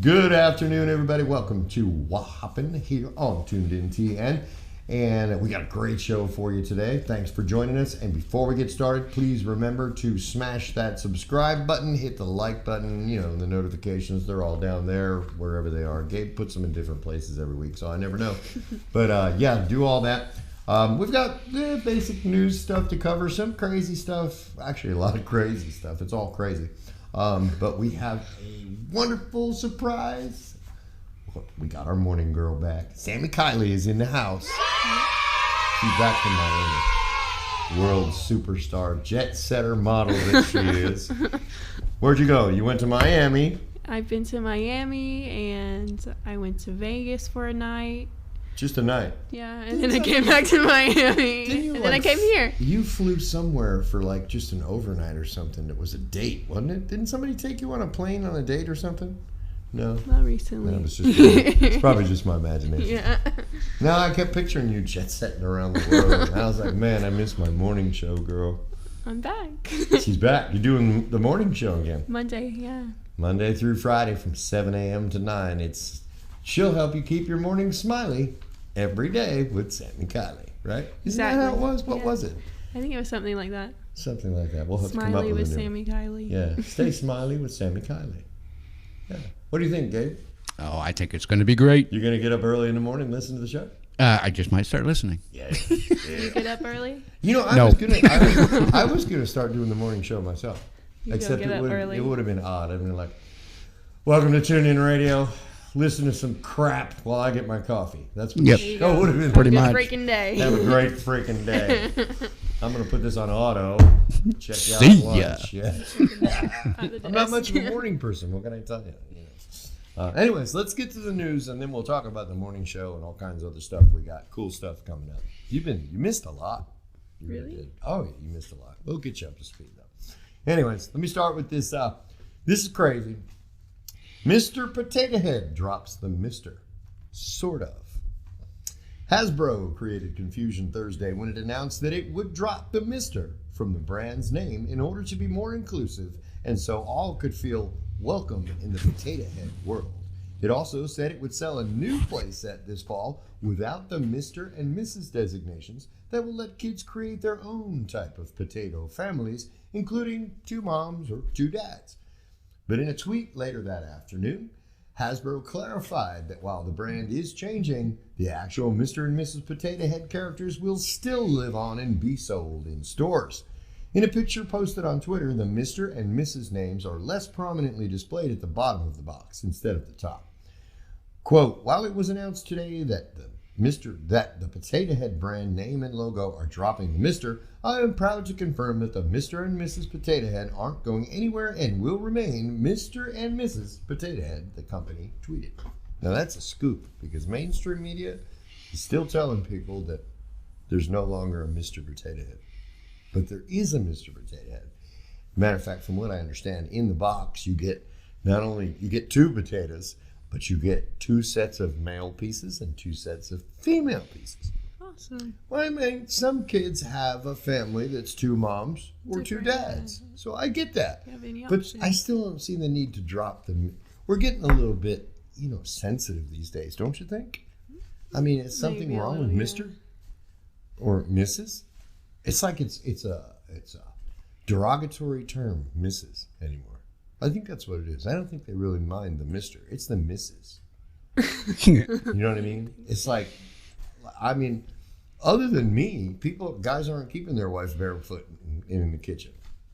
Good afternoon, everybody. Welcome to Wha Happen here on Tuned In TN. And we got a great show for you today. Thanks for joining us. And before we get started, please remember to smash that subscribe button, hit the like button, the notifications, they're all down there, wherever they are. Gabe puts them in different places every week, so I never know. But do all that. We've got basic news stuff to cover, some crazy stuff, actually a lot of crazy stuff. It's all crazy. But we have a wonderful surprise. We got our morning girl back. Sami Kylie is in the house. She's back from Miami. World superstar, jet setter model that she is. Where'd you go? You went to Miami. I've been to Miami and I went to Vegas for a night. Just a night? Yeah, and then I came back to Miami. And then I came here. You flew somewhere for just an overnight or something. It was a date, wasn't it? Didn't somebody take you on a plane on a date or something? No? Not recently. No, it's probably just my imagination. Yeah. No, I kept picturing you jet setting around the world. And I was like, man, I miss my morning show, girl. I'm back. She's back. You're doing the morning show again. Monday, yeah. Monday through Friday from 7 a.m. to 9. She'll help you keep your morning smiley every day with Sami Kylie, right? Isn't that how it was? What was it? I think it was something like that. Something like that. We'll have Smiley to come up with Sami Kylie. Yeah. Stay smiley with Sami Kylie. Yeah. What do you think, Gabe? Oh, I think it's going to be great. You're going to get up early in the morning and listen to the show? I just might start listening. Yeah. You get up early? I was gonna start doing the morning show myself. Except it would have been odd. I'd been like, welcome to Tune In Radio. Listen to some crap while I get my coffee. That's what the show would have been. Pretty much. Freaking day. Have a great freaking day. I'm going to put this on auto. Check you out See lunch. ya. Yeah. I'm not much of a morning person. What can I tell you? Anyways, let's get to the news, and then we'll talk about the morning show and all kinds of other stuff. We got cool stuff coming up. You missed a lot. You really did. Oh, yeah, you missed a lot. We'll get you up to speed, though. Anyways, let me start with this. This is crazy. Mr. Potato Head drops the Mr. Sort of. Hasbro created confusion Thursday when it announced that it would drop the Mr. from the brand's name in order to be more inclusive and so all could feel welcome in the Potato Head world. It also said it would sell a new playset this fall without the Mr. and Mrs. designations that will let kids create their own type of potato families, including 2 moms or 2 dads. But in a tweet later that afternoon, Hasbro clarified that while the brand is changing, the actual Mr. and Mrs. Potato Head characters will still live on and be sold in stores. In a picture posted on Twitter, the Mr. and Mrs. names are less prominently displayed at the bottom of the box instead of the top. Quote, while it was announced today that the Potato Head brand name and logo are dropping the Mr., I am proud to confirm that the Mr. and Mrs. Potato Head aren't going anywhere and will remain Mr. and Mrs. Potato Head, the company tweeted. Now that's a scoop because mainstream media is still telling people that there's no longer a Mr. Potato Head. But there is a Mr. Potato Head. Matter of fact, from what I understand, in the box you get not only 2 potatoes, but you get 2 sets of male pieces and 2 sets of female pieces. Awesome. Well, I mean, some kids have a family that's 2 moms or 2 dads. So I get that. But I still don't see the need to drop them. We're getting a little bit, sensitive these days, don't you think? I mean, is something wrong with Mr. or Mrs.? It's like it's a derogatory term, Mrs. anymore. I think that's what it is. I don't think they really mind the Mr. It's the Mrs. You know what I mean? It's like, other than me, guys aren't keeping their wife barefoot in the kitchen.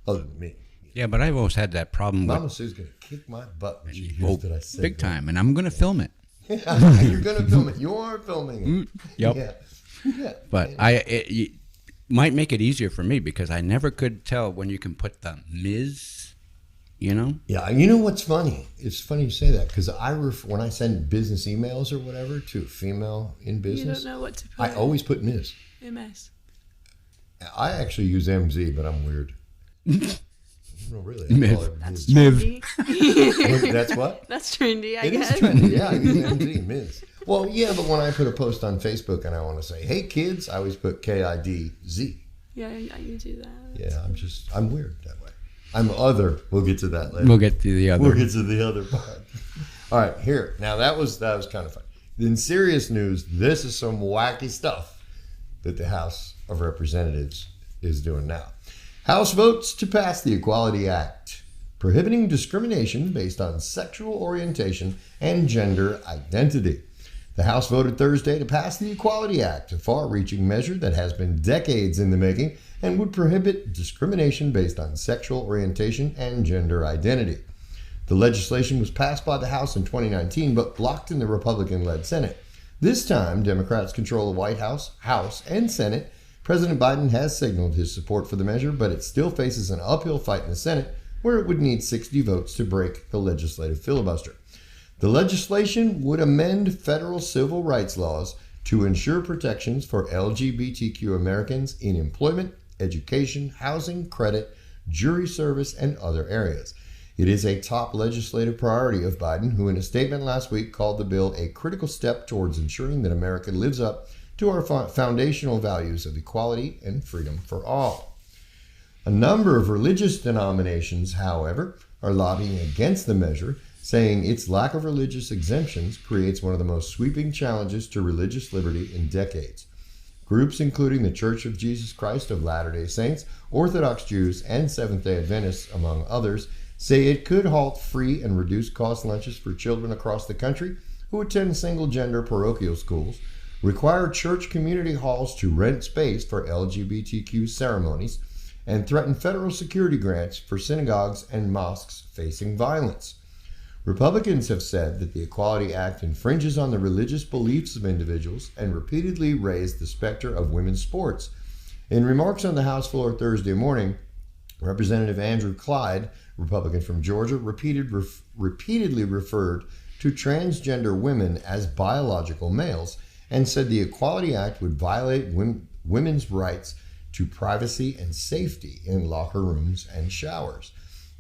Other than me. Yeah, but I've always had that problem. Mama Sue's gonna kick my butt when she hears that I said big time, and I'm gonna film it. You're gonna film it. You are filming it. Yep. Yeah. But it might make it easier for me because I never could tell when you can put the Ms. Yeah, you know what's funny? It's funny you say that because when I send business emails or whatever to a female in business, you don't know what to put. I always put Ms. MS. I actually use MZ, but I'm weird. No, really. That's trendy. That's what? That's trendy, I guess. It is trendy, yeah. I use MZ, Ms. Well, yeah, but when I put a post on Facebook and I want to say, hey, kids, I always put KIDZ. Yeah, you do that. Yeah, I'm weird that way. I'm other. We'll get to that later. We'll get to the other. We'll get to the other part. All right, here. Now that was kind of fun. In serious news, this is some wacky stuff that the House of Representatives is doing now. House votes to pass the Equality Act, prohibiting discrimination based on sexual orientation and gender identity. The House voted Thursday to pass the Equality Act, a far-reaching measure that has been decades in the making and would prohibit discrimination based on sexual orientation and gender identity. The legislation was passed by the House in 2019, but blocked in the Republican-led Senate. This time, Democrats control the White House, House, and Senate. President Biden has signaled his support for the measure, but it still faces an uphill fight in the Senate, where it would need 60 votes to break the legislative filibuster. The legislation would amend federal civil rights laws to ensure protections for LGBTQ Americans in employment, education, housing, credit, jury service, and other areas. It is a top legislative priority of Biden, who in a statement last week called the bill a critical step towards ensuring that America lives up to our foundational values of equality and freedom for all. A number of religious denominations, however, are lobbying against the measure, saying its lack of religious exemptions creates one of the most sweeping challenges to religious liberty in decades. Groups including the Church of Jesus Christ of Latter-day Saints, Orthodox Jews, and Seventh-day Adventists, among others, say it could halt free and reduced-cost lunches for children across the country who attend single-gender parochial schools, require church community halls to rent space for LGBTQ ceremonies, and threaten federal security grants for synagogues and mosques facing violence. Republicans have said that the Equality Act infringes on the religious beliefs of individuals and repeatedly raised the specter of women's sports. In remarks on the House floor Thursday morning, Representative Andrew Clyde, Republican from Georgia, repeatedly referred to transgender women as biological males and said the Equality Act would violate women's rights to privacy and safety in locker rooms and showers.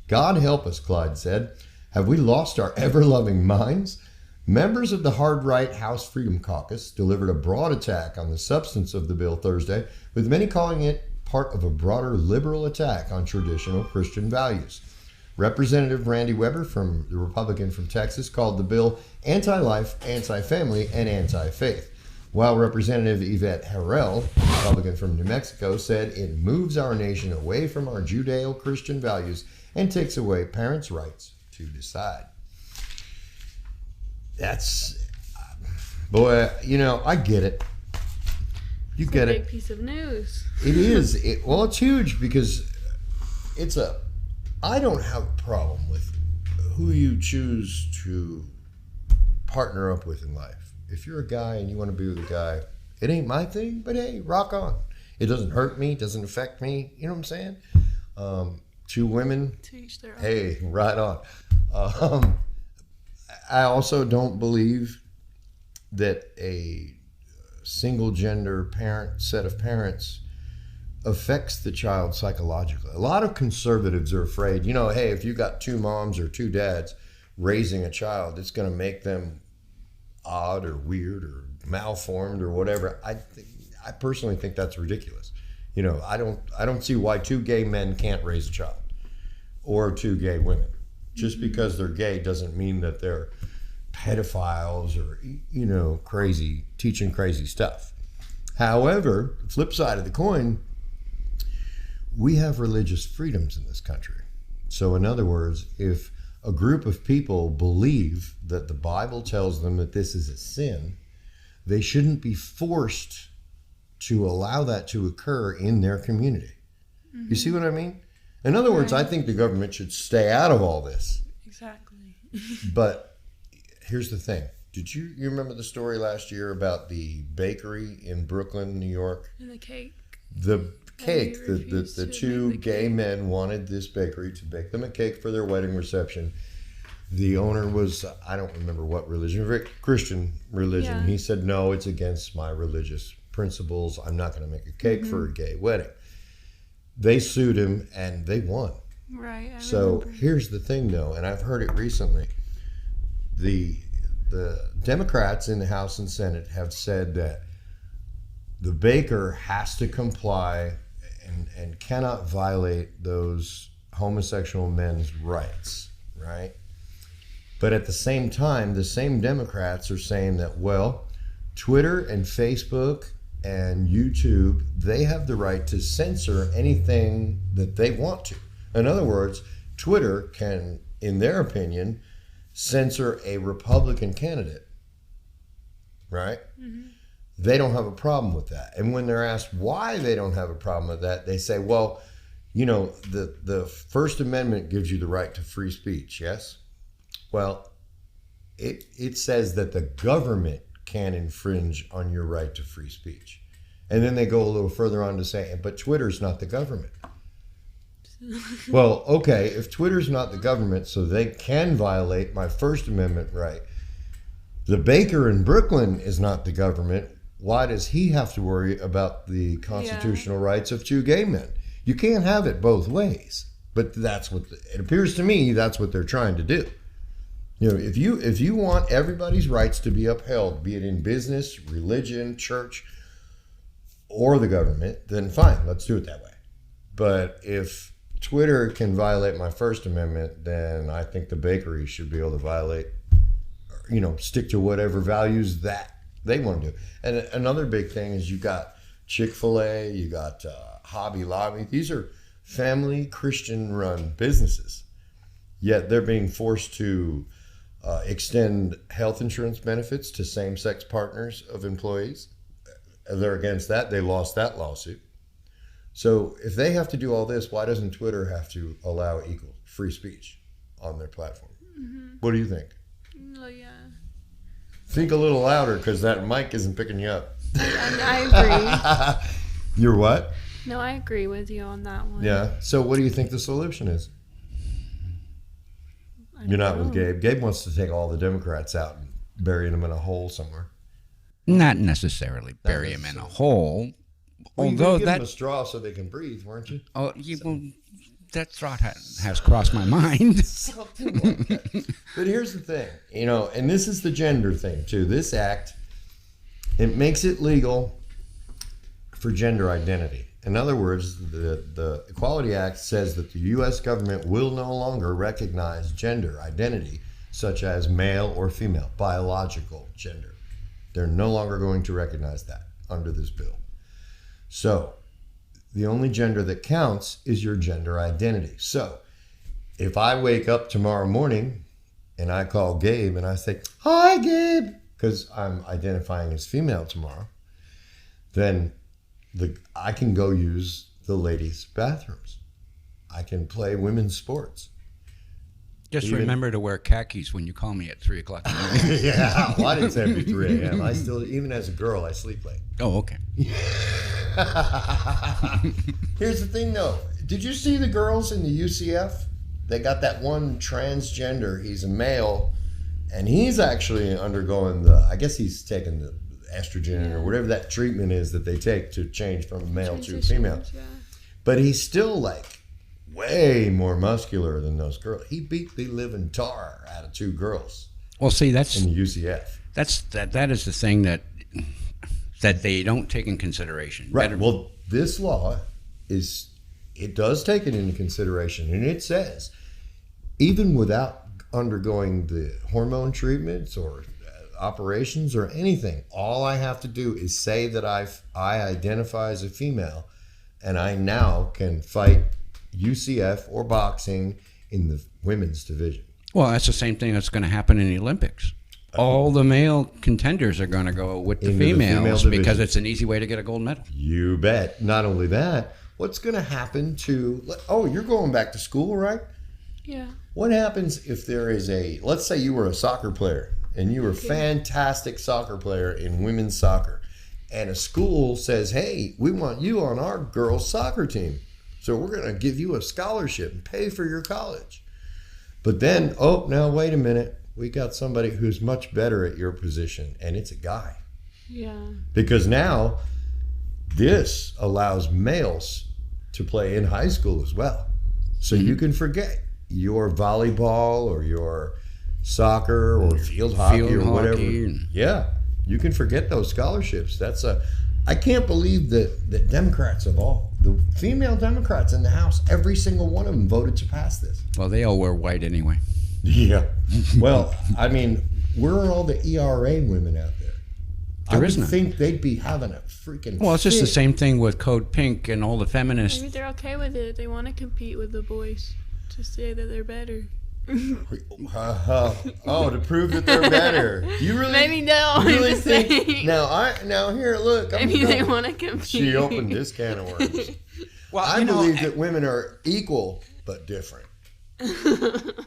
God help us, Clyde said. Have we lost our ever-loving minds? Members of the hard-right House Freedom Caucus delivered a broad attack on the substance of the bill Thursday, with many calling it part of a broader liberal attack on traditional Christian values. Representative Randy Weber, the Republican from Texas, called the bill anti-life, anti-family, and anti-faith, while Representative Yvette Harrell, Republican from New Mexico, said it moves our nation away from our Judeo-Christian values and takes away parents' rights to decide. That's, boy, I get it. You get it. Big piece of news. It is. It's huge because I don't have a problem with who you choose to partner up with in life. If you're a guy and you want to be with a guy, it ain't my thing, but hey, rock on. It doesn't hurt me, doesn't affect me. You know what I'm saying? Two women, To each their own. hey, right on. I also don't believe that a single gender set of parents affects the child psychologically. A lot of conservatives are afraid, hey, if you got two moms or two dads raising a child, it's going to make them odd or weird or malformed or whatever. I personally think that's ridiculous. I don't see why two gay men can't raise a child or two gay women. Just because they're gay doesn't mean that they're pedophiles or crazy, teaching crazy stuff. However, the flip side of the coin, we have religious freedoms in this country. So in other words, if a group of people believe that the Bible tells them that this is a sin, they shouldn't be forced to allow that to occur in their community. Mm-hmm. You see what I mean? In other words, I think the government should stay out of all this. Exactly. But here's the thing. Did you remember the story last year about the bakery in Brooklyn, New York? And the cake. The cake, the two gay men wanted this bakery to bake them a cake for their wedding reception. The owner was, I don't remember what religion, Christian religion. Yeah. He said, no, it's against my religious principles. I'm not going to make a cake for a gay wedding. They sued him and they won. Right. So here's the thing though, and I've heard it recently. The Democrats in the House and Senate have said that the baker has to comply and cannot violate those homosexual men's rights, right? But at the same time, the same Democrats are saying that, well, Twitter and Facebook and YouTube, they have the right to censor anything that they want to. In other words, Twitter can, in their opinion, censor a Republican candidate, right? Mm-hmm. They don't have a problem with that. And when they're asked why they don't have a problem with that, they say, well, you know, the First Amendment gives you the right to free speech, yes? Well, it says that the government can infringe on your right to free speech. And then they go a little further on to say, but Twitter's not the government. Well, okay, if Twitter's not the government, so they can violate my First Amendment right. The baker in Brooklyn is not the government. Why does he have to worry about the constitutional rights of two gay men? You can't have it both ways. But that's what it appears to me. That's what they're trying to do. You know, if you want everybody's rights to be upheld, be it in business, religion, church, or the government, then fine, let's do it that way. But if Twitter can violate my First Amendment, then I think the bakery should be able to violate, you know, stick to whatever values that they want to do. And another big thing is you got Chick-fil-A, you got Hobby Lobby. These are family Christian-run businesses, yet they're being forced to extend health insurance benefits to same-sex partners of employees. They're against that. They lost that lawsuit. So if they have to do all this, why doesn't Twitter have to allow equal free speech on their platform? Mm-hmm. What do you think? Oh, yeah. Think a little louder because that mic isn't picking you up. I agree. You're what? No, I agree with you on that one. Yeah. So what do you think the solution is? You're not with Gabe. Gabe wants to take all the Democrats out and bury them in a hole somewhere. Not necessarily bury them in a hole. Well, although you give that them a straw so they can breathe, weren't you? Oh, well, that thought has crossed my mind. Something like that. But here's the thing, you know, and this is the gender thing too. This act, it makes it legal for gender identity. In other words, the Equality Act says that the U.S. government will no longer recognize gender identity, such as male or female, biological gender. They're no longer going to recognize that under this bill. So the only gender that counts is your gender identity. So if I wake up tomorrow morning and I call Gabe and I say, "Hi, Gabe," because I'm identifying as female tomorrow, then I can go use the ladies' bathrooms. I can play women's sports. Just remember to wear khakis when you call me at 3 o'clock in the morning. Yeah, well, I didn't say it'd be 3 a.m. I still, even as a girl, I sleep late. Oh, okay. Here's the thing, though. Did you see the girls in the UCF? They got that one transgender. He's a male, and he's actually undergoing I guess he's taking the estrogen or whatever that treatment is that they take to change from male to female. Yeah. But he's still like way more muscular than those girls. He beat the living tar out of 2 girls. Well, see, that's in the UCF. That is the thing that they don't take in consideration. Right. Well, this law does take it into consideration, and it says even without undergoing the hormone treatments or operations or anything, all I have to do is say that I identify as a female, and I now can fight UCF or boxing in the women's division. Well, that's the same thing that's going to happen in the Olympics. All the male contenders are going to go with the females because it's an easy way to get a gold medal. You bet. Not only that, what's going to happen to... Oh, you're going back to school, right? Yeah. What happens if there is let's say you were a soccer player and you were a fantastic soccer player in women's soccer, and a school says, "Hey, we want you on our girls' soccer team, so we're going to give you a scholarship and pay for your college." But then, now wait a minute. We got somebody who's much better at your position, and it's a guy. Yeah. Because now this allows males to play in high school as well. So you can forget your volleyball or your soccer or field hockey or whatever. Yeah, you can forget those scholarships. That's I can't believe that Democrats of all, the female Democrats in the House, every single one of them voted to pass this. Well, they all wear white anyway. Yeah. Well, I mean, where are all the ERA women out there? There I is would none. think they'd be having a freaking Well, it's just the fit. same thing with Code Pink and all the feminists. Maybe they're okay with it. They want to compete with the boys to say that they're better. Oh, to prove that they're better. You really? Maybe no. You really I'm just think? saying. Now here, look. Maybe they want to compete. She opened this can of worms. Well, I believe that women are equal but different.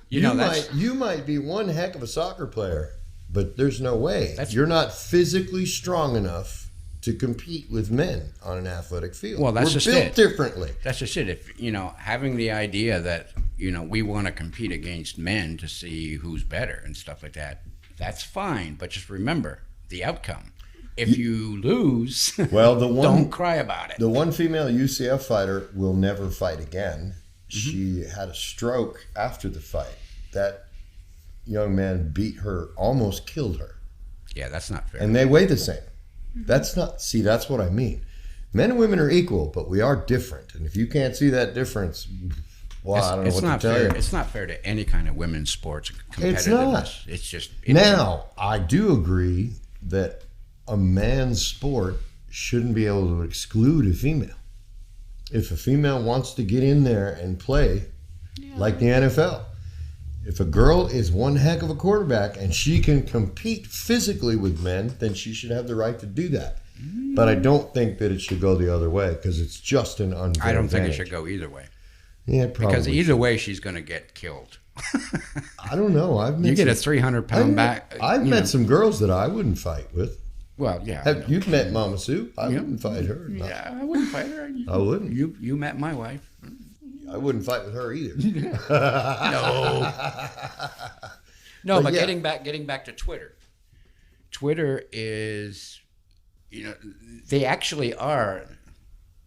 You might be one heck of a soccer player, but there's no way you're not physically strong enough to compete with men on an athletic field. Well, that's We're just built it. differently. That's just it. If having the idea that we want to compete against men to see who's better and stuff like that, that's fine. But just remember the outcome. If you lose, Well, don't cry about it. The one female UCF fighter will never fight again. She had a stroke after the fight. That young man beat her, almost killed her. Yeah, that's not fair. And they weigh the same. That's what I mean. Men and women are equal, but we are different. And if you can't see that difference, well, I don't know what to tell you. It's not fair to any kind of women's sports competitiveness. It's not. It's just Now, I do agree that a man's sport shouldn't be able to exclude a female. If a female wants to get in there and play, like the NFL, if a girl is one heck of a quarterback and she can compete physically with men, then she should have the right to do that. But I don't think that it should go the other way because it's just an unfair I don't think it advantage. should go either way. Yeah, probably. Because either way, she's going to get killed. I don't know. You get a 300-pound back. I've met some girls that I wouldn't fight with. Well, yeah. You've met Mama Sue. I wouldn't fight her. Yeah, I wouldn't fight her. I wouldn't. You met my wife. I wouldn't fight with her either. No, but yeah. getting back to Twitter. Twitter is, they actually are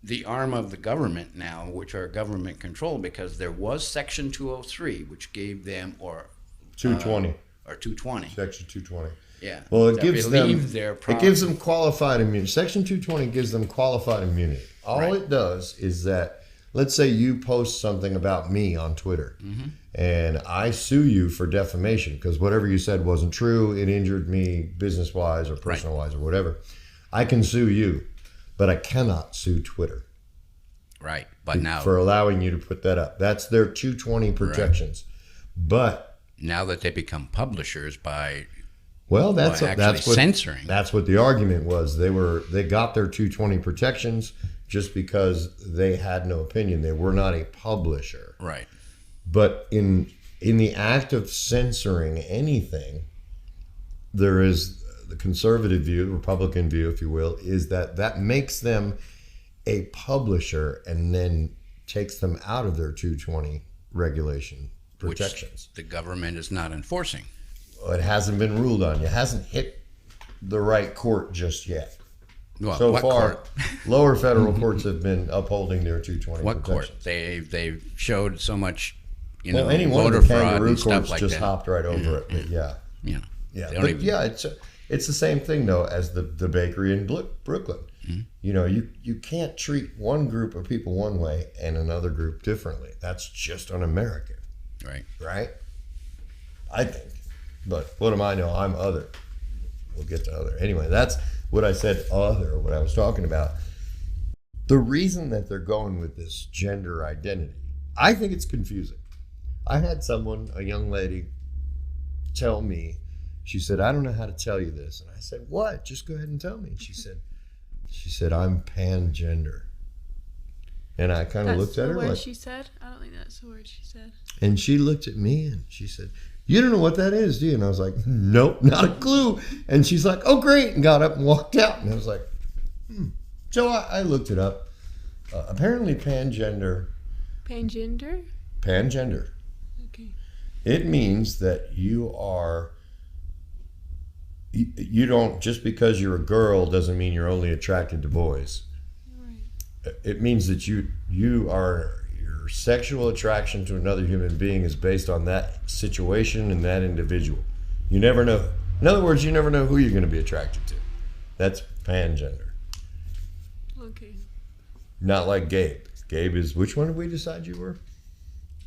the arm of the government now, which are government controlled, because there was Section 203, which gave them, or 220. Or 220. Section 220. Yeah. Well, it That gives relieved them their it gives them qualified immunity. Section 220 gives them qualified immunity. All it does is that, let's say you post something about me on Twitter, and I sue you for defamation because whatever you said wasn't true. It injured me business-wise or personal-wise or whatever. I can sue you, but I cannot sue Twitter. Right. But now, for allowing you to put that up. That's their 220 protections. Right. But now that they become publishers by that's what censoring. That's what the argument was. They got their 220 protections just because they had no opinion. They were not a publisher. Right. But in the act of censoring anything, there is the conservative view, the Republican view, if you will, is that makes them a publisher and then takes them out of their 220 regulation protections. Which the government is not enforcing. Well, it hasn't been ruled on. It hasn't hit the right court just yet. Well, so what far, court? Lower federal courts have been upholding their 220 What protections. court? They showed so much, any one voter of the fraud kangaroo and stuff courts like just that. hopped right over it. But yeah. It's the same thing though as the bakery in Brooklyn. You can't treat one group of people one way and another group differently. That's just un-American. Right? I think. But what do I know? I'm other. We'll get to other. Anyway, that's what I said, what I was talking about. The reason that they're going with this gender identity, I think it's confusing. I had a young lady, tell me, she said, I don't know how to tell you this. And I said, what? Just go ahead and tell me. And she said, I'm pangender. And I kind of looked at her like... she said? I don't think that's the word she said. And she looked at me and she said, you don't know what that is, do you? And I was like, nope, not a clue. And she's like, oh, great. And got up and walked out. And I was like, So I looked it up. Apparently pangender. Pangender? Pangender. Okay. It means that you don't, just because you're a girl doesn't mean you're only attracted to boys. Right. It means that your sexual attraction to another human being is based on that situation and that individual. You never know. In other words, you never know who you're going to be attracted to. That's pangender. Okay. Not like Gabe. Gabe is, which one did we decide you were?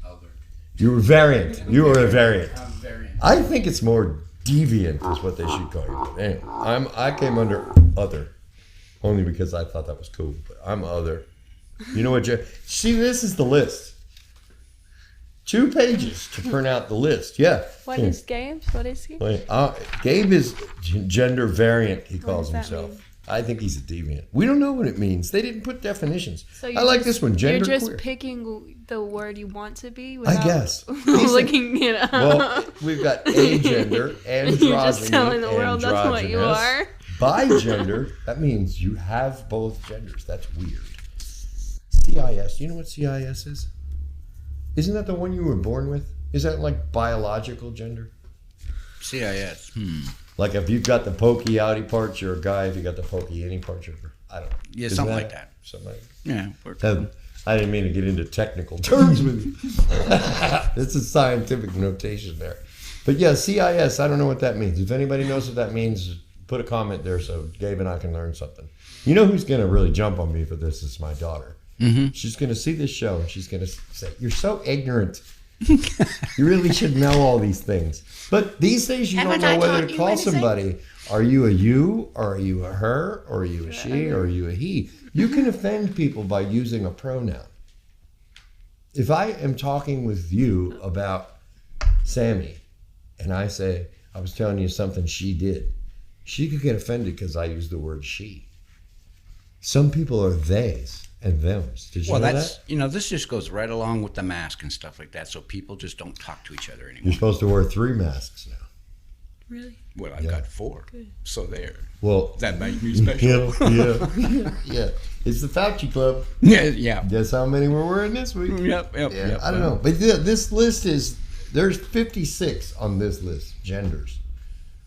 Other. You were variant. You were a variant. I'm variant. I think it's more deviant is what they should call you. But anyway, I came under other. Only because I thought that was cool. But I'm other. You know what, see, this is the list. 2 pages to print out the list. Yeah. What is Gabe's? What is he? Gabe is gender variant, he calls does that himself. mean? I think he's a deviant. We don't know what it means. They didn't put definitions. So I like this one, gender You're just queer. picking the word you want to be I without guess. looking it up. Well, we've got agender, androgyny, You're just telling the world that's what you androgynous. are. Bigender, that means you have both genders. That's weird. CIS, you know what CIS is? Isn't that the one you were born with? Is that like biological gender? CIS. Like if you've got the pokey outy parts, you're a guy. If you got the pokey inny parts, you're I don't know. Yeah, Isn't something like that. Something like Yeah. I didn't mean to get into technical terms with you. It's a scientific notation there. But yeah, CIS, I don't know what that means. If anybody knows what that means, put a comment there so Gabe and I can learn something. You know who's going to really jump on me for this is my daughter. Mm-hmm. She's going to see this show and she's going to say, "You're so ignorant. You really should know all these things." But these days you don't know whether to call somebody. Are you a you, or are you a her, or are you a she, or are you a he? You can offend people by using a pronoun. If I am talking with you about Sammy and I say, I was telling you something she did, she could get offended because I use the word she. Some people are theys and thems. Did you know that? This just goes right along with the mask and stuff like that. So people just don't talk to each other anymore. You're supposed to wear 3 masks now. Really? Well, I've got 4. Good. So there. Well, That makes me special. yeah. It's the Fauci Club. Yeah. Guess how many we're wearing this week? Yep. Yeah, I don't know. But this list is, there's 56 on this list, genders.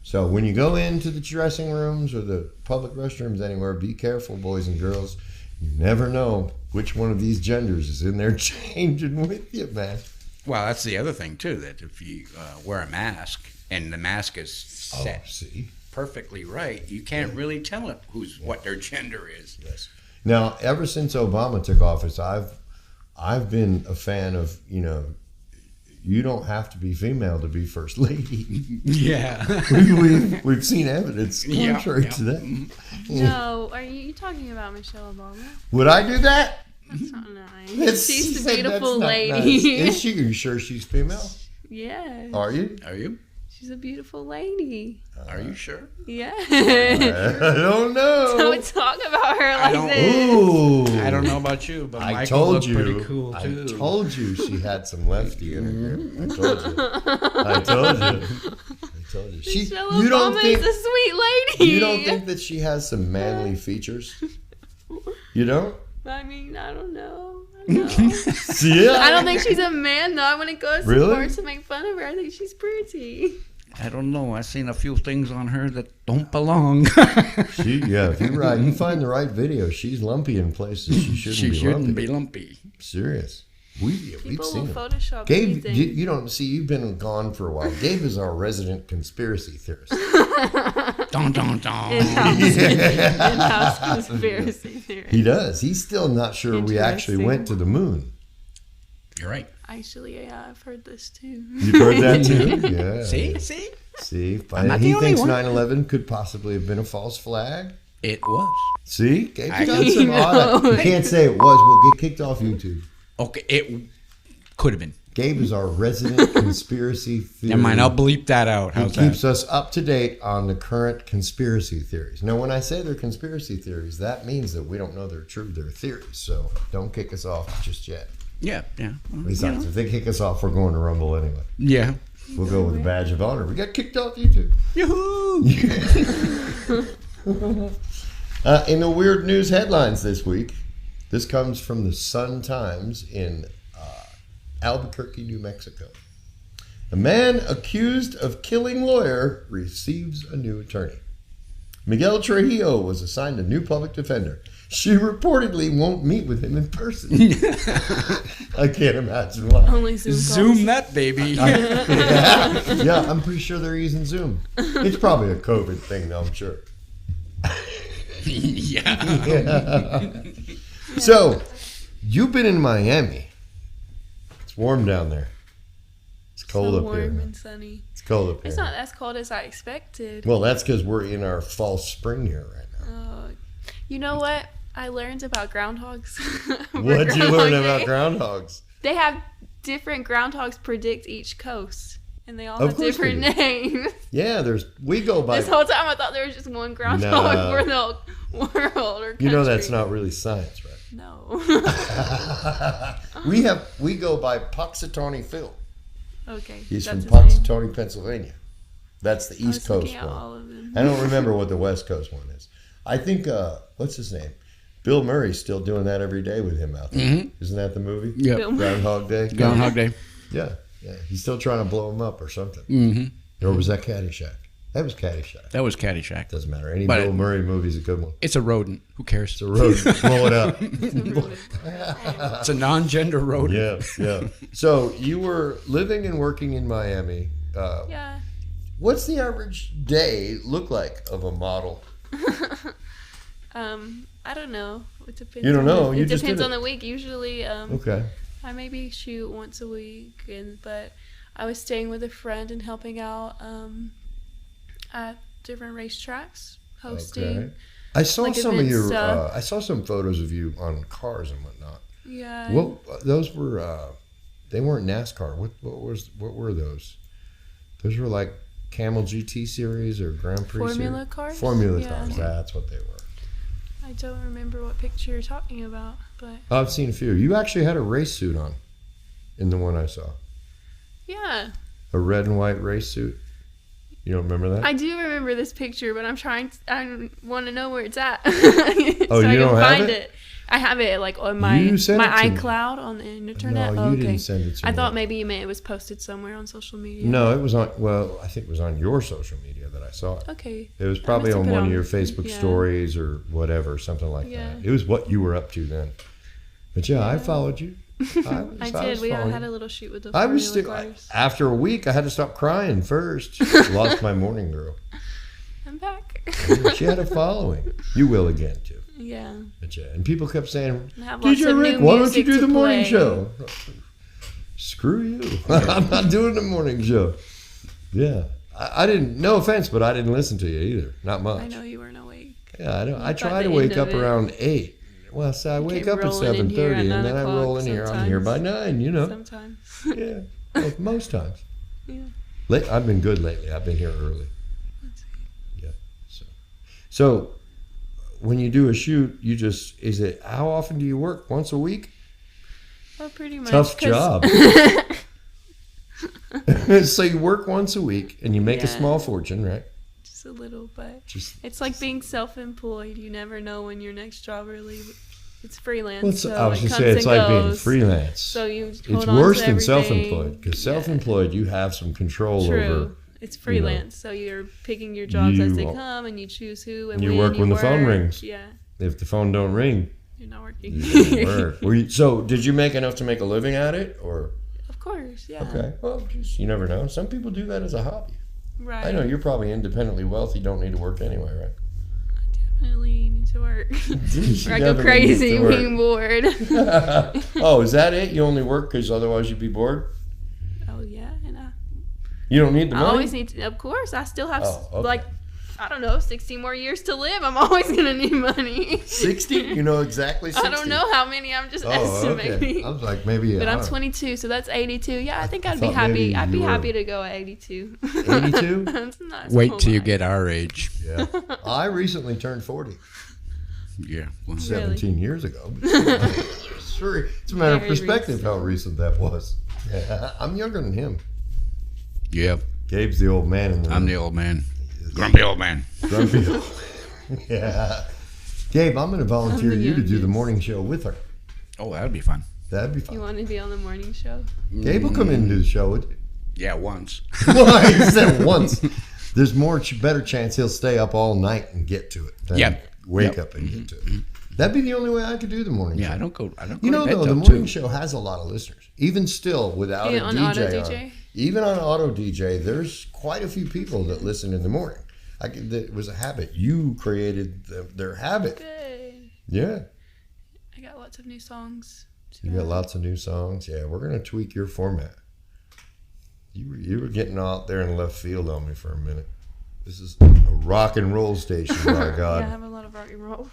So when you go into the dressing rooms or the public restrooms anywhere, be careful, boys and girls. You never know which one of these genders is in there changing with you, man. Well, that's the other thing, too, that if you wear a mask and the mask is set perfectly right, you can't really tell it what their gender is. Yes. Now, ever since Obama took office, I've been a fan of, you don't have to be female to be first lady. Yeah. We've seen evidence contrary to that. No, are you talking about Michelle Obama? Would I do that? That's not nice. She's She a said that's beautiful not lady. nice. Is she? Are you sure she's female? Yeah. Are you? Are you? She's a beautiful lady. Are you sure? Yeah. I don't know. Don't talk about her like don't- this. Ooh. I don't know about you, but I Michael told looked you. pretty cool, too. I told you she had some lefty in her. I told you. Michelle You don't Obama think is a sweet lady. you don't think that she has some manly features? You don't? I mean, I don't know. Yeah. I don't think she's a man, though. I wouldn't go so Really? far as to make fun of her. I think she's pretty. I don't know. I've seen a few things on her that don't belong. If you're right. You find the right video. She's lumpy in places she shouldn't be lumpy. Serious. We've People seen will it. Photoshop Gabe, anything. you don't see. You've been gone for a while. Gabe is our resident conspiracy theorist. Don. In-house conspiracy theory. He does. He's still not sure we actually Interesting. went to the moon. You're right. Actually, yeah, I've heard this too. You've heard that too? Yeah. See? And not he the only thinks one. 9/11 could possibly have been a false flag. It was. See? Gabe's I got know. some odd. You can't say it was. We'll get kicked off YouTube. Okay, it could have been. Gabe is our resident conspiracy theorist. Never mind, I'll bleep that out. He How's keeps that? us up to date on the current conspiracy theories. Now, when I say they're conspiracy theories, that means that we don't know they're true. They're theories. So don't kick us off just yet. Yeah. Well, Besides, if they kick us off, we're going to Rumble anyway. Yeah. We'll go with a badge of honor. We got kicked off YouTube. Yoo-hoo! In the weird news headlines this week, this comes from the Sun-Times in Albuquerque, New Mexico. A man accused of killing lawyer receives a new attorney. Miguel Trujillo was assigned a new public defender. She reportedly won't meet with him in person. I can't imagine why. Only Zoom calls. Zoom that baby. Yeah, I'm pretty sure they're using Zoom. It's probably a COVID thing, though, I'm sure. Yeah. So, you've been in Miami. It's warm down there. It's cold So up warm here. and sunny. It's cold up here. It's not as cold as I expected. Well, that's because we're in our fall spring here right now. You know what? I learned about groundhogs. What'd you learn about groundhogs? They have different groundhogs predict each coast, and they all Of have course different they do. names. Yeah, we go by. This whole time I thought there was just one groundhog Nah. for the world or country. You know that's not really science, right? No. We go by Puxatawny Phil. Okay. He's from that's his name. Puxatawny, Pennsylvania. That's the I East was looking Coast at one. all of them. I don't remember what the West Coast one is. I think what's his name? Bill Murray's still doing that every day with him out there. Mhm. Isn't that the movie? Yep. Bill Murray. Groundhog Day. Groundhog Day. Yeah, yeah. He's still trying to blow him up or something. Mm-hmm. Or was that Caddyshack? That was Caddyshack. That was Caddyshack. Doesn't matter. Any But Bill Murray movie's a good one. It's a rodent. Who cares? It's a road. Blow it up. It's a non-gender rodent. Yeah, yeah. So you were living and working in Miami. Yeah. What's the average day look like of a model? I don't know. It depends. You don't know. It You just depends did on it. the week. Usually, Okay. I maybe shoot once a week, but I was staying with a friend and helping out at different racetracks, hosting. Okay. I saw like some of event your. stuff. I saw some photos of you on cars and whatnot. Yeah. Well, those were. They weren't NASCAR. What were those? Those were like Camel GT series or Grand Prix Formula series? cars? Formula Yeah. cars. That's what they were. I don't remember what picture you're talking about, but I've seen a few. You actually had a race suit on, in the one I saw. yeah. A red and white race suit. You don't remember that? I do remember this picture, but I want to know where it's at. Oh, so you don't have find it? I have it like on my You sent it to me. iCloud on the internet. No, Oh, you okay. didn't send it to I me. thought maybe you meant it was posted somewhere on social media. No, it was on. Well, I think it was on your social media that I saw it. Okay. It was probably must have on put one of on- your Facebook yeah. stories or whatever, something like Yeah. that. It was what you were up to then. But yeah, I followed you. I did. was We following had you. a little shoot with the I was Formula still cars. after a week. I had to stop crying first. Lost my morning girl. I'm back. She had a following. You will again too. Yeah. But yeah, and people kept saying, I have lots "DJ of Rick, new why don't you music do to the morning play." show?" Screw you. I'm not doing the morning show. Yeah, I didn't. No offense, but I didn't listen to you either. Not much. I know you weren't awake. Yeah, I know. I thought try the to wake end up of it. around 8. Well, so I wake came up at rolling in here 7:30, at and 9 then I roll in here. I'm here by sometimes. 9. You know. Sometimes. Yeah, well, most times. Yeah. I've been good lately. I've been here early. Yeah. So when you do a shoot, is it how often do you work? Once a week? Well, pretty much. Tough 'cause- job. So you work once a week and you make a Yeah. small fortune, right? Just a little, but Just it's like being self-employed. You never know when your next job really. It's freelance. well, so I was it going to comes say it's and like being goes. freelance. So you It's hold on worse to than everything. self-employed because Yeah. self-employed you have some control True. over. It's freelance, so you're picking your jobs as they You- come, and you choose who and you when work you when the phone work. rings. Yeah, If the phone don't ring, you're not working. you don't work. So did you make enough to make a living at it, or Of course, yeah. okay? Well, just, you never know. Some people do that as a hobby. Right. I know you're probably independently wealthy. Don't need to work anyway, right? Definitely need to work. You Or I go definitely crazy need to work. being bored. Oh, is that it? You only work because otherwise you'd be bored? Oh yeah, and You don't need the I money? always need to. Of course, I still have Oh, okay. like I don't know, 60 more years to live. I'm always gonna need money. 60? You know exactly 60? I don't know how many. I'm just Oh, estimating. okay. I was like, maybe. But I I'm don't- 22, so that's 82. Yeah, I think I'd be thought happy. maybe I'd be you were- happy to go at 82. 82? That's not Wait so till you much. get our age. Yeah. I recently turned 40. Yeah. Well, 17 years ago. But it's a matter of Very perspective how recent that was. Yeah, I'm younger than him. yeah. Gabe's the old man in the I'm the old man. Grumpy old man. grumpy. Yeah. Gabe, I'm going to volunteer I'm the you to do the youngest. morning show with her. Oh, that would be fun. That'd be You fun. want to be on the morning show? Gabe will come in and do the show with you. Yeah, once. Well, he said once. There's better chance he'll stay up all night and get to it than Yep. wake up and get to it. That'd be the only way I could do the morning Yeah, show. I don't go. You know, to bed though, the till morning 2. show has a lot of listeners. Even still, without Yeah, a on DJ Auto on, DJ? even on Auto DJ, there's quite a few people that listen in the morning. It was a habit. You created their habit. Good. Yeah. I got lots of new songs. You got lots of new songs. Yeah, we're gonna tweak your format. You were getting out there in left field on me for a minute. This is a rock and roll station, by God. Yeah, I have a lot of rock and roll.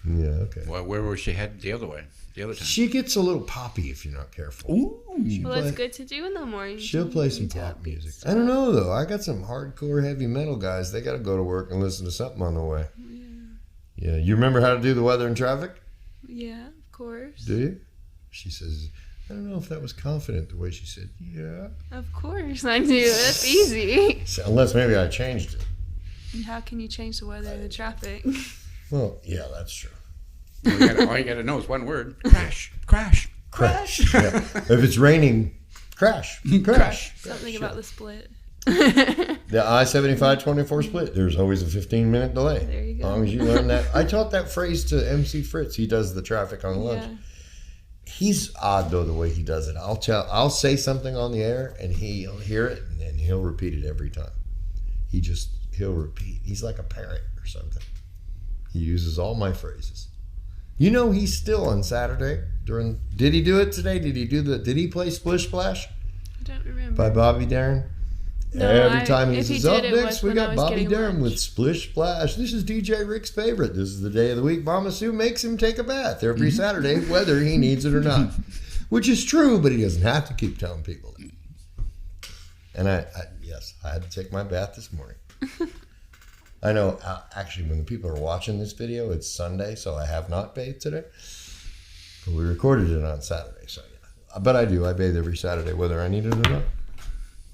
Yeah, okay. Well, where was she headed the other way? The other time? She gets a little poppy if you're not careful. Ooh. Well, it's good to do in the morning. She'll play some pop music. I don't know, though. I got some hardcore heavy metal guys. They got to go to work and listen to something on the way. Yeah. You remember how to do the weather and traffic? Yeah, of course. Do you? She says, I don't know if that was confident the way she said, yeah. Of course I do. That's easy. So, unless maybe I changed it. And how can you change the weather and the traffic? Well, yeah, that's true. All you gotta know is one word. Crash. Crash. Crash. Yeah. If it's raining, crash. Crash. Something about the split. The I-75-24 split, there's always a 15-minute delay. There you go. As long as you learn that. I taught that phrase to MC Fritz. He does the traffic on lunch. Yeah. He's odd, though, the way he does it. I'll say something on the air, and he'll hear it, and then he'll repeat it every time. He'll repeat. He's like a parrot or something. He uses all my phrases. You know, he's still on Saturday did he do it today? Did he play Splish Splash I don't remember. by Bobby Darin? No, Every time he if he says, did, up it next, was we when I got was Bobby getting Darin lunch. with Splish Splash. This is DJ Rick's favorite. This is the day of the week Mama Sue makes him take a bath every Saturday, whether he needs it or not. Which is true, but he doesn't have to keep telling people that. And yes, I had to take my bath this morning. I know, actually, when the people are watching this video, it's Sunday, so I have not bathed today. But we recorded it on Saturday, so yeah. But I do. I bathe every Saturday, whether I need it or not.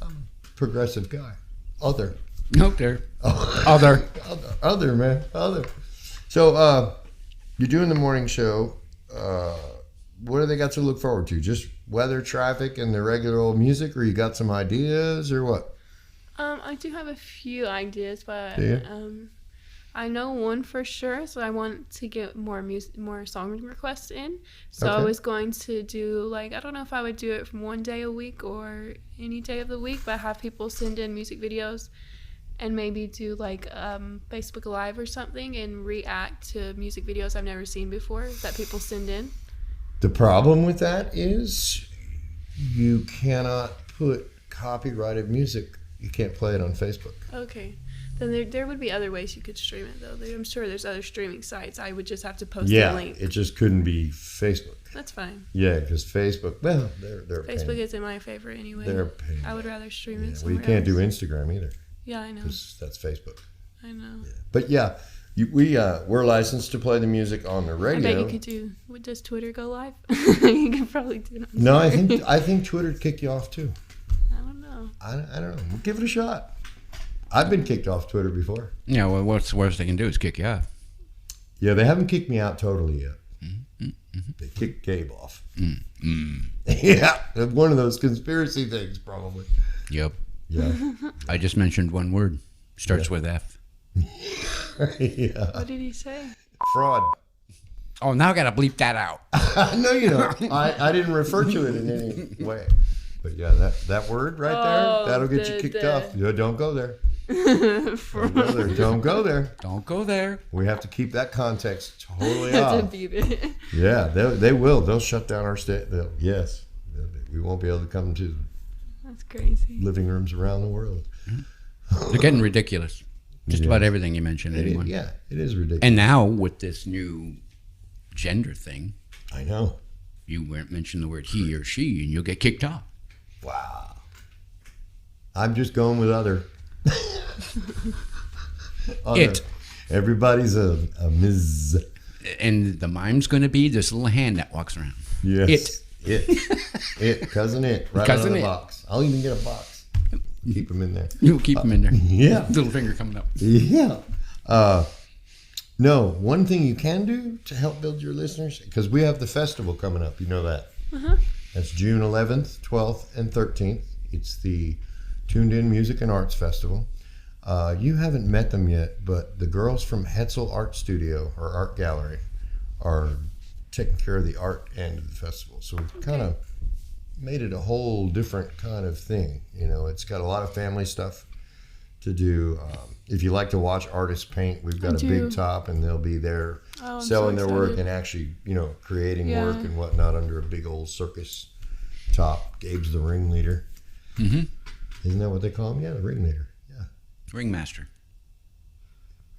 I'm a progressive guy. Other, man. Other. So, you're doing the morning show. What do they got to look forward to? Just weather, traffic, and the regular old music, or you got some ideas, or what? I do have a few ideas, but Yeah. I know one for sure. So I want to get more song requests in. So I Okay. was going to do I don't know if I would do it from one day a week or any day of the week, but have people send in music videos, and maybe do Facebook Live or something and react to music videos I've never seen before that people send in. The problem with that is you cannot put copyrighted music. You can't play it on Facebook. Okay. Then there would be other ways you could stream it, though. I'm sure there's other streaming sites. I would just have to post Yeah, a link. it just couldn't be Facebook. That's fine. Yeah, because Facebook, well, they're a pain. Facebook isn't my favorite anyway. They're a pain. I would rather stream Yeah, it well, somewhere you can't do else. Instagram either, Yeah, I know. because that's Facebook. I know. Yeah. But yeah, we're licensed to play the music on the I radio. bet you could do. Does Twitter go live? You could probably do it. On No, Twitter. I think Twitter'd kick you off too. I don't know. I don't know. We'll give it a shot. I've been kicked off Twitter before. Yeah, well, what's the worst they can do is kick you off. Yeah, they haven't kicked me out totally yet. They kicked Gabe off. Yeah, one of those conspiracy things, probably. Yep. Yeah. I just mentioned one word. Starts with F. Yeah. What did he say? Fraud. Oh, now I got to bleep that out. No, you don't. I didn't refer to it in any way. But yeah, that word right there, that'll get you kicked off. Yeah, don't go there. Don't go there. Don't go there. Don't go there. We have to keep that context totally To off. beat it. Yeah, they will. They'll shut down our state. Yes. We won't be able to come to That's crazy. living rooms around the world. They're getting ridiculous. Just Yeah. about everything you mentioned, anyway. Yeah, it is ridiculous. And now with this new gender thing, I know. you won't mention the word he or she, and you'll get kicked off. Wow. I'm just going with other. Other. It. Everybody's a Ms. And the mime's going to be this little hand that walks around. Yes. It. Cousin It. Right Cousin out of the It. box. I'll even get a box. Keep them in there. You'll keep them in there. Yeah. Little finger coming up. Yeah. No, one thing you can do to help build your listeners, because we have the festival coming up. You know that. That's June 11th, 12th, and 13th. It's the Tuned In Music and Arts Festival. You haven't met them yet, but the girls from Hetzel Art Studio or Art Gallery are taking care of the art end of the festival. So we've kind of made it a whole different kind of thing. You know, it's got a lot of family stuff to do. If you like to watch artists paint, we've got a big top, and they'll be there selling their work and actually, creating work and whatnot under a big old circus top. Gabe's the ringleader. Mm-hmm. Isn't that what they call him? Yeah, the ringleader. Yeah. Ringmaster.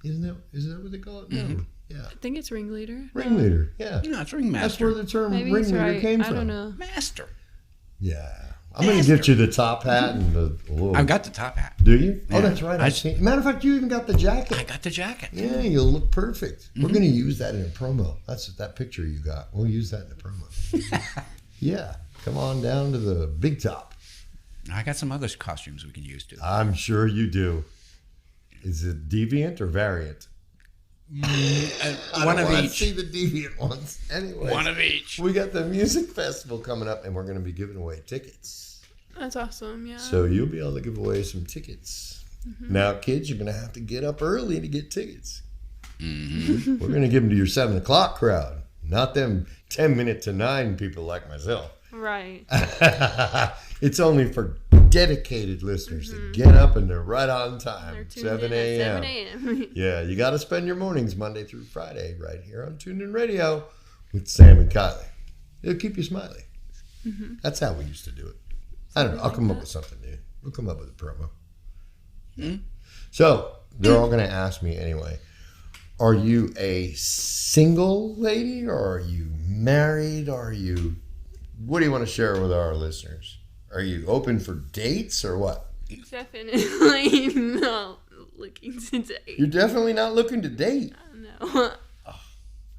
Isn't that what they call it? Mm-hmm. No. Yeah. I think it's ringleader. Ringleader. Yeah. No, it's ringmaster. That's where the term ringleader came from. I don't know. Master. Yeah. I'm going to get you the top hat and the little... I've got the top hat. Do you? Yeah. Oh, that's right. Matter of fact, you even got the jacket. I got the jacket. Yeah, you'll look perfect. We're going to use that in a promo. That's that picture you got. We'll use that in a promo. Yeah. Come on down to the big top. I got some other costumes we can use, too. I'm sure you do. Is it deviant or variant? One of each. See the deviant ones. Anyway, one of each. We got the music festival coming up, and we're going to be giving away tickets. That's awesome, yeah. So you'll be able to give away some tickets. Mm-hmm. Now, kids, you're going to have to get up early to get tickets. Mm-hmm. We're going to give them to your 7 o'clock crowd, not them 10 minute to 9 people like myself. Right. It's only for dedicated listeners that get up and they're right on time. 7 a.m. 7 a.m. Yeah, you got to spend your mornings Monday through Friday right here on Tuned In Radio with Sami Kylie. It'll keep you smiling. Mm-hmm. That's how we used to do it. I don't know. I'll come up with something new. We'll come up with a promo. Mm-hmm. So they're all going to ask me anyway. Are you a single lady, or are you married? What do you want to share with our listeners? Are you open for dates or what? Definitely not looking to date. You're definitely not looking to date? No. Oh,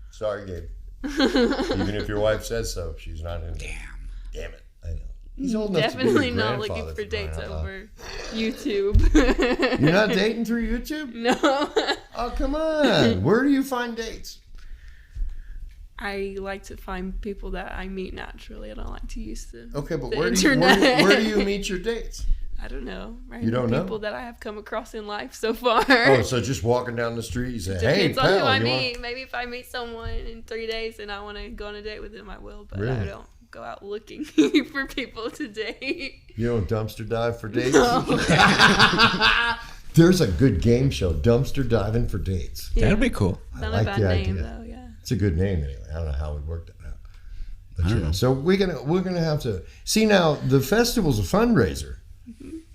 sorry, Gabe. Even if your wife says so, she's not in. Damn it. I know. He's old enough Definitely to be not looking for dates over YouTube. You're not dating through YouTube? No. Oh, come on. Where do you find dates? I like to find people that I meet naturally. I don't like to use the Okay, but the where do you meet your dates? I don't know. Right? You don't know? People that I have come across in life so far. Oh, so just walking down the street, you say, "Hey, Depends pal, on who I you meet. want?" Maybe if I meet someone in 3 days and I want to go on a date with them, I will. But Really? I don't go out looking for people to date. You don't dumpster dive for dates? No. There's a good game show, Dumpster Diving for Dates. Yeah. That'll be cool. Not like a bad the name idea. though. Yeah. It's a good name anyway. I don't know how we worked that out. But I don't know. So we're gonna have to see now. The festival's a fundraiser,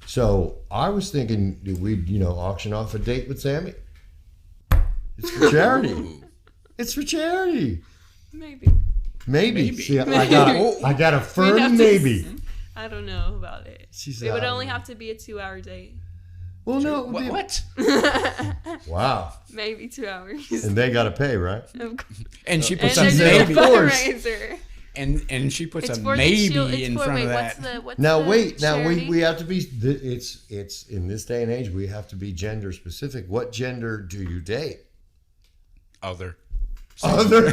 so I was thinking that we'd auction off a date with Sami. It's for charity. It's for charity. Maybe. See, I got a firm maybe. I don't know about it. It would only have to be a 2-hour date. Well, no. What? Wow. Maybe 2 hours. And they got to pay, right? And she puts And a they're doing maybe. a fundraiser. And she puts It's a for maybe in front of that. What's Now the wait. Now charity? we have to be. It's in this day and age we have to be gender specific. What gender do you date? Other. Other?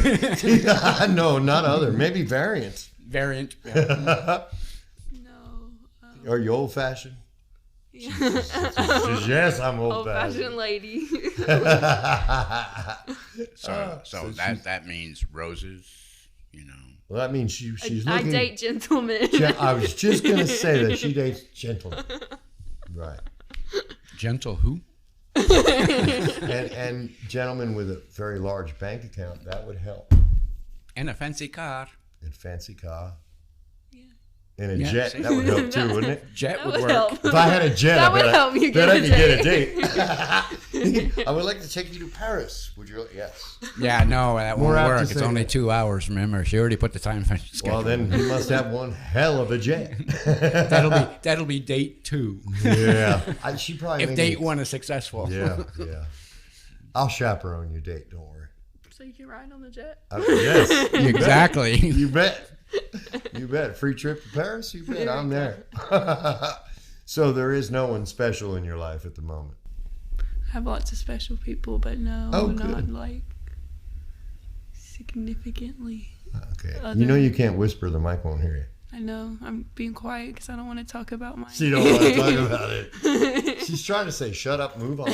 No, not other. Maybe variant. Variant. No. Are you old fashioned? Yeah. Yes, I'm old Old-fashioned fashioned. lady. So that means roses. Well, that means she's I looking. date gentlemen. I was just gonna say that she dates gentlemen. Right. Gentle who? And gentlemen with a very large bank account, that would help. And a fancy car. And fancy car. Yeah. And a Yeah, jet, see? that would help too, wouldn't it? Jet That would would work. help. If I had a jet, That I would help you get I a could get a date. date. I would like to take you to Paris. Would you? Yes. Yeah, no, that More won't apt to work. It's say only that. 2 hours, remember? She already put the time for schedule. Well, then he must have one hell of a jet. That'll be date 2. Yeah. She probably. If date 1 is successful. Yeah. I'll chaperone your date. Don't worry. So you can ride on the jet? Yes. Exactly. You bet. You bet. Free trip to Paris? You bet. There I'm we there. So there is no one special in your life at the moment. I have lots of special people, but no, Oh, not good. like significantly. Okay. Other- You know you can't whisper. The mic won't hear you. I know. I'm being quiet because I don't want to talk about my. She don't want to talk about it. She's trying to say, shut up, move on.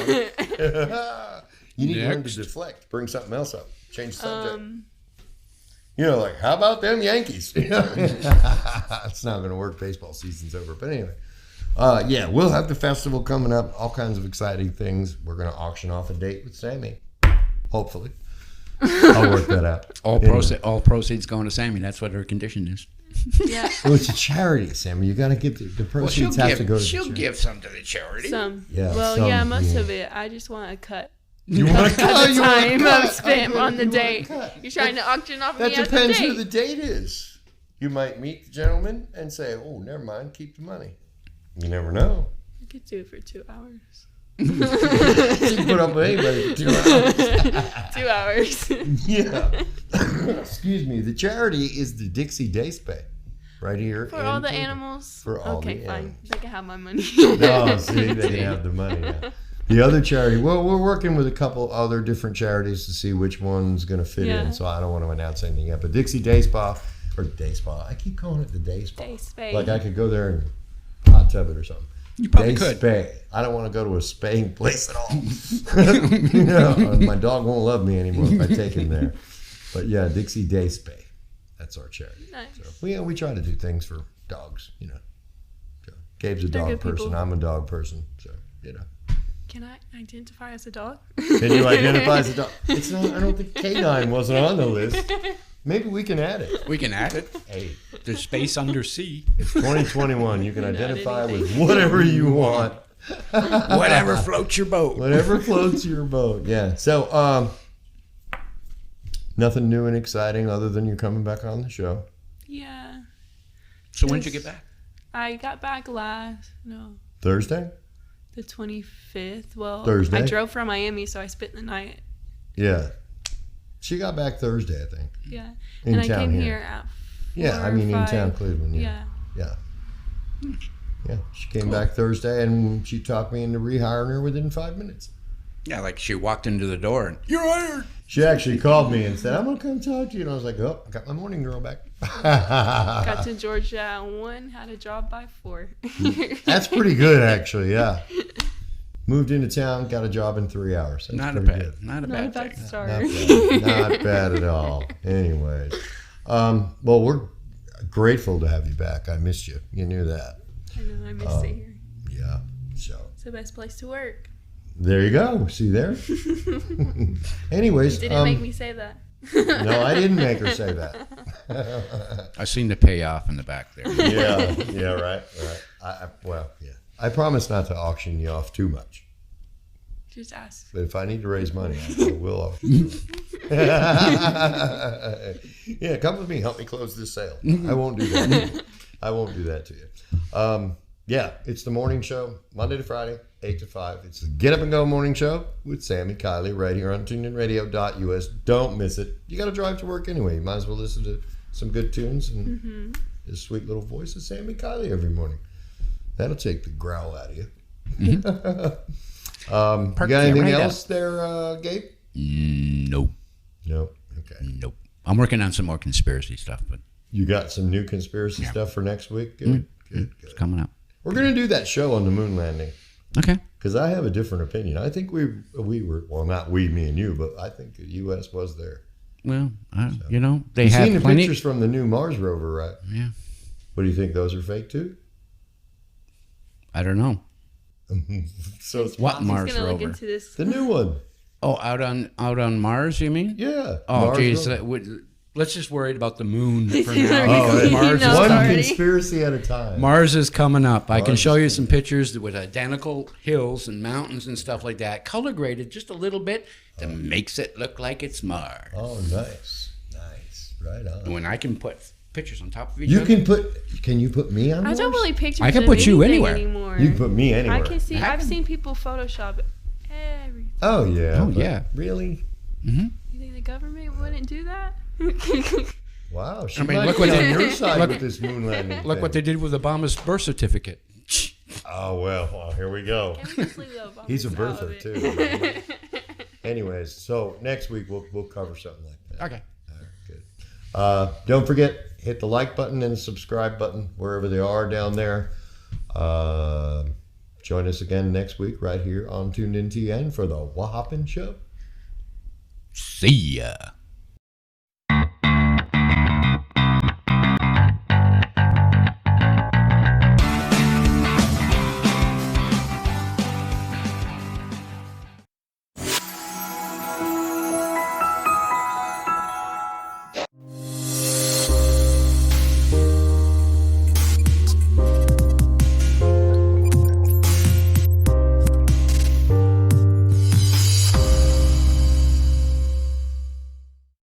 You need to learn to Next. deflect. Bring something else up. Change the subject. Like, how about them Yankees? It's not going to work. Baseball season's over. But anyway. Yeah, we'll have the festival coming up. All kinds of exciting things. We're going to auction off a date with Sammy. Hopefully. I'll work that out. All proceeds going to Sammy. That's what her condition is. Yeah. Well, it's a charity, Sammy. You got to get the proceeds have to go to the She'll charity. give some to the charity. Some. Yeah, Well, some, yeah, most yeah. of it. I just want a cut. You want to cut? The You want time to cut? I've spent on the You want date. to cut? You're trying to auction off That me as a depends date. who the date is. You might meet the gentleman and say, "Oh, never mind, keep the money." You never know. You could do it for 2 hours. You can put up with anybody for 2 hours. 2 hours. Yeah. Excuse me. The charity is the Dixie Day Spay, right here. For in all the Cleveland. animals. For all okay, the fine. animals. They can have my money. No, see, they didn't have the money. Yeah. The other charity, well, we're working with a couple other different charities to see which one's going to fit Yeah. in. So I don't want to announce anything yet. But Dixie Day Spa, or Day Spa, I keep calling it the Day Spa. Day Spay. Like I could go there and hot tub it or something. You probably Day could. Spay. I don't want to go to a spaying place at all. You know, my dog won't love me anymore if I take him there. But yeah, Dixie Day Spay. That's our charity. Nice. So we try to do things for dogs, you know. So, Gabe's a They're dog good person. people. I'm a dog person. So, you know. Can I identify as a dog? Can you identify as a dog? It's not. I don't think canine wasn't on the list. Maybe we can add it. We can add it. Hey, There's space under C. it's 2021. You can Not identify with anything. whatever you want. Whatever floats your boat. Whatever floats your boat. Yeah. So, nothing new and exciting other than you coming back on the show. Yeah. So when did you get back? I got back Thursday? the 25th. Well, Thursday? I drove from Miami, so I spent the night. Yeah. She got back Thursday, I think. Yeah. In and I town came here. here at Yeah, 4 I or mean in 5. town, Cleveland. Yeah. Yeah. Yeah. She came back Thursday and she talked me into rehiring her within 5 minutes. Yeah, like she walked into the door and you're hired. She actually called me and said, "I'm gonna come talk to you." And I was like, "Oh, I got my morning girl back." Got to Georgia at 1, had a job by 4. That's pretty good, actually. Yeah. Moved into town, got a job in 3 hours. That's Not a pretty bad, good. not a Not a bad bad thing. start. Not bad. Not bad at all. Anyways, well, we're grateful to have you back. I missed you. You knew that. I know, I miss it here. Yeah. So It's the best place to work. there you go. See there. Anyways, Didn't make me say that. no, I didn't make her say that. I seen the payoff in the back there. Yeah. Yeah. Right. Well, yeah. I promise not to auction you off too much. Just ask. But if I need to raise money, I will auction you. Yeah, come with me. Help me close this sale. I won't do that. I won't do that to you. Yeah, it's the morning show, Monday to Friday, 8 to 5. It's the Get Up and Go morning show with Sami Kylie right here on tuneinradio.us. Don't miss it. You got to drive to work anyway. You might as well listen to some good tunes and this sweet little voice of Sami Kylie every morning. That'll take the growl out of you. You got anything else there, Gabe? Nope. No. Okay. Nope. I'm working on some more conspiracy stuff, but You got some new conspiracy stuff for next week? Good. Good. it's coming up. We're going to do that show on the moon landing Okay. because I have a different opinion. I think we were, well, not we, me and you, but I think the U.S. was there. Well, you know, they You've have seen the plenty. pictures from the new Mars rover, right? Yeah. What do you think? Those are fake too? I don't know. So it's What Mars He's gonna look rover? into this. the new one. Oh, out on Mars, you mean? Yeah. Oh, Mars geez. rover. Let's just worry about the moon for He's now. already- he Mars, knows One already. conspiracy at a time. Mars is coming up. I can Mars show is you some pictures with identical hills and mountains and stuff like that, color graded just a little bit that makes it look like it's Mars. Oh, nice. Nice. Right on. When I can put pictures on top of each You other. can you put me on I Mars? don't really pictures I can of put you anything anywhere. anymore. You can put me anywhere. I can see. I I've can- seen people Photoshop everything. Oh, yeah. Oh, but yeah. Really? You think the government wouldn't do that? Wow. She I mean, might look be what on they- your side look- with this moon landing Look what they thing. did with Obama's birth certificate. Oh, well, here we go. Can we just leave the Obamas He's a out of birther, it? too. Anyways, so next week we'll cover something like that. Okay. All right, good. Don't forget, hit the like button and the subscribe button wherever they are down there. Join us again next week right here on Tuned In TN for the Wha Happen show. See ya.